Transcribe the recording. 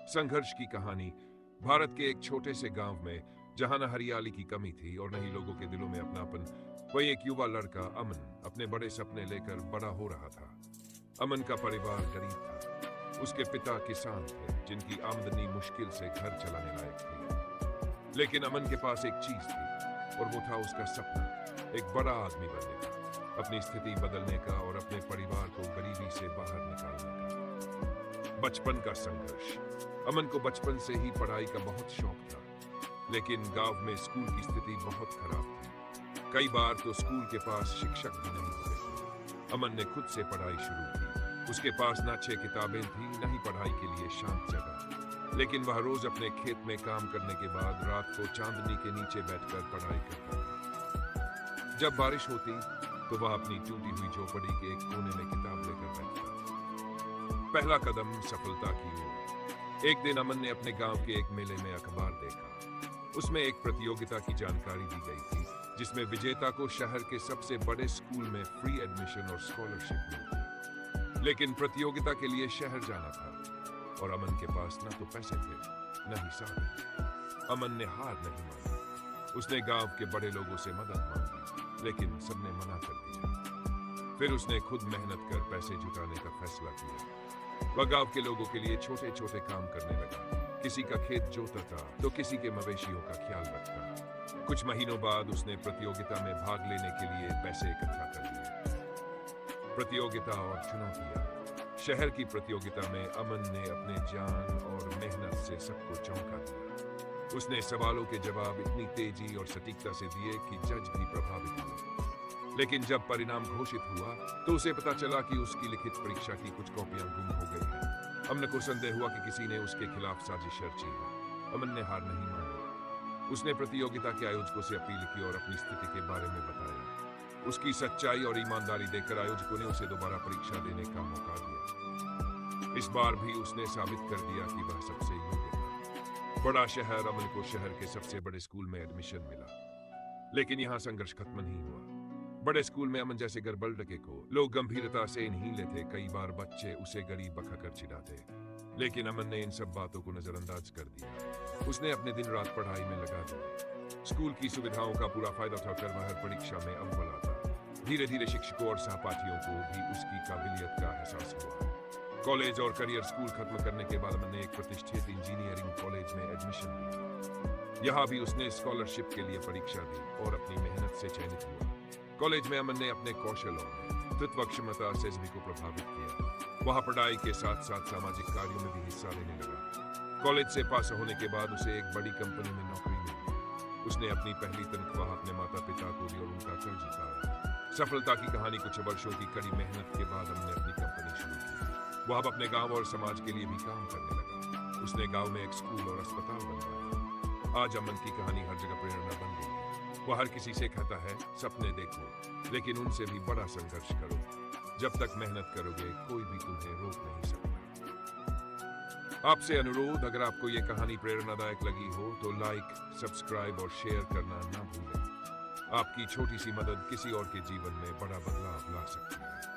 संघर्ष की कहानी। भारत के एक छोटे से गांव में, जहां न हरियाली की कमी थी और न ही लोगों के दिलों में अपनापन, वही एक युवा लड़का अमन अपने बड़े सपने लेकर बड़ा हो रहा था। अमन का परिवार गरीब था। उसके पिता किसान थे जिनकी आमदनी मुश्किल से घर चलाने लायक थी। लेकिन अमन के पास एक चीज थी और वो था उसका सपना, एक बड़ा आदमी बनने का, अपनी स्थिति बदलने का और अपने परिवार को गरीबी से बाहर निकालने का। बचपन का संघर्ष। अमन को बचपन से ही पढ़ाई का बहुत शौक था, लेकिन गांव में स्कूल की स्थिति बहुत खराब थी। कई बार तो स्कूल के पास शिक्षक भी नहीं होते थे। अमन ने खुद से पढ़ाई शुरू की। उसके पास न 6 किताबें थी, न ही पढ़ाई के लिए शांत जगह, लेकिन वह रोज अपने खेत में काम करने के बाद रात को चांदनी के नीचे बैठकर पढ़ाई करता था। जब बारिश होती तो वह अपनी टूटी हुई झोपड़ी के एक कोने में किताब लेकर बैठता। पहला कदम सफलता की ओर। एक दिन अमन ने अपने गांव के एक मेले में अखबार देखा। उसमें एक प्रतियोगिता की जानकारी दी गई थी, जिसमें विजेता को शहर के सबसे बड़े स्कूल में फ्री एडमिशन और स्कॉलरशिप मिलती। लेकिन प्रतियोगिता के लिए शहर जाना था और अमन के पास न तो पैसे थे, न ही साधन। अमन ने हार नहीं मानी। उसने गांव के बड़े लोगों से मदद मांगी, लेकिन सबने मना कर दिया। फिर उसने खुद मेहनत कर पैसे जुटाने का फैसला किया। वह गांव के लोगों के लिए छोटे छोटे काम करने लगा। किसी का खेत जोतता था तो किसी के मवेशियों का ख्याल रखता। कुछ महीनों बाद उसने प्रतियोगिता में भाग लेने के लिए पैसे इकट्ठा कर लिए। प्रतियोगिता और चुनौतियां। शहर की प्रतियोगिता में अमन ने अपने जान और मेहनत से सबको चौंका दिया। उसने सवालों के जवाब इतनी तेजी और सटीकता से दिए कि जज भी प्रभावित हुए। लेकिन जब परिणाम घोषित हुआ तो उसे पता चला कि उसकी लिखित परीक्षा की कुछ कॉपियां गुम हो गई हैं। अमन को संदेह हुआ कि किसी ने उसके खिलाफ साजिश रची है। अमन ने हार नहीं मानी। उसने प्रतियोगिता के आयोजकों से अपील की और अपनी स्थिति के बारे में बताया। उसकी सच्चाई और ईमानदारी देखकर आयोजकों ने उसे दोबारा परीक्षा देने का मौका दिया। इस बार भी उसने साबित कर दिया कि वह सबसे योग्य था। बड़ा शहर। अमन को शहर के सबसे बड़े स्कूल में एडमिशन मिला। लेकिन यहाँ संघर्ष खत्म नहीं हुआ। बड़े स्कूल में अमन जैसे गरबल लड़के को लोग गंभीरता से नहीं लेते। कई बार बच्चे उसे गरीब बखाकर चिढ़ाते, लेकिन अमन ने इन सब बातों को नजरअंदाज कर दिया। उसने अपने दिन रात पढ़ाई में लगा दिया। स्कूल की सुविधाओं का पूरा फायदा उठाकर वह हर परीक्षा में अव्वल आता। धीरे धीरे शिक्षकों और सहपाठियों को भी उसकी काबिलियत का एहसास हुआ। कॉलेज और करियर स्कूल खत्म करने के बाद अमन ने एक प्रतिष्ठित इंजीनियरिंग कॉलेज में एडमिशन लिया। यहाँ भी उसने स्कॉलरशिप के लिए परीक्षा दी और अपनी मेहनत से चयनित हुआ। कॉलेज में अमन ने अपने कौशल और नेतृत्व क्षमता से सभी को प्रभावित किया। वहां पढ़ाई के साथ साथ सामाजिक कार्यों में भी हिस्सा लेने लगा। कॉलेज से पास होने के बाद उसे एक बड़ी कंपनी में नौकरी मिली। उसने अपनी पहली तनख्वाह अपने माता पिता को दी और उनका कर्ज उतारा। सफलता की कहानी। कुछ वर्षों की कड़ी मेहनत के बाद हमने अपनी कंपनी शुरू की। वह अब अपने गांव और समाज के लिए भी काम करने लगा। उसने गांव में एक स्कूल और अस्पताल बनवाया। आज अमन की कहानी हर जगह प्रेरणा बन गई। वह हर किसी से कहता है, सपने देखो, लेकिन उनसे भी बड़ा संघर्ष करो। जब तक मेहनत करोगे कोई भी तुम्हें रोक नहीं सकता। आपसे अनुरोध, अगर आपको यह कहानी प्रेरणादायक लगी हो तो लाइक, सब्सक्राइब और शेयर करना ना भूलें। आपकी छोटी सी मदद किसी और के जीवन में बड़ा बदलाव ला सकती है।